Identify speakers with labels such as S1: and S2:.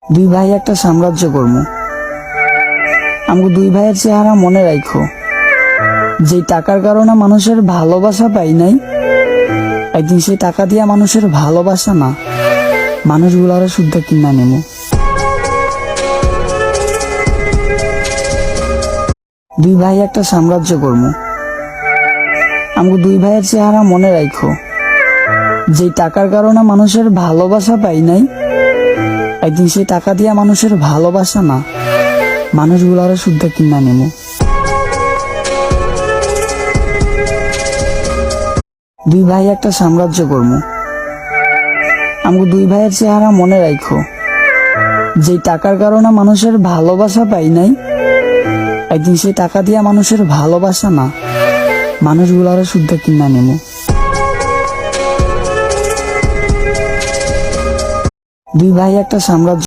S1: দুই ভাই একটা সাম্রাজ্য কর্ম। আমাকে দুই ভাইয়ের চেহারা মনে রাখো, যে টাকার কারণে মানুষের ভালোবাসা পাই নাই, একদিন সেই টাকা দিয়া মানুষের ভালোবাসা না, মানুষগুলার শুদ্ধ কিনা নেব। দুই ভাই একটা সাম্রাজ্য কর্ম। আমাকে দুই ভাইয়ের চেহারা মনে রাখো, যে টাকার কারণে মানুষের ভালোবাসা পাই নাই, একদিন সেই টাকা দিয়া মানুষের ভালোবাসা না, মানুষগুলার শুদ্ধ কিনা নেব। দুই ভাই একটা সাম্রাজ্য কর্ম। আমাকে দুই ভাইয়ের চেহারা মনে রাখো, যে টাকার কারণে মানুষের ভালোবাসা পাই নাই, একদিন সেই টাকা দিয়া মানুষের ভালোবাসা না, মানুষগুলার শুদ্ধ কিনা নেব। দুই ভাই একটা সাম্রাজ্য।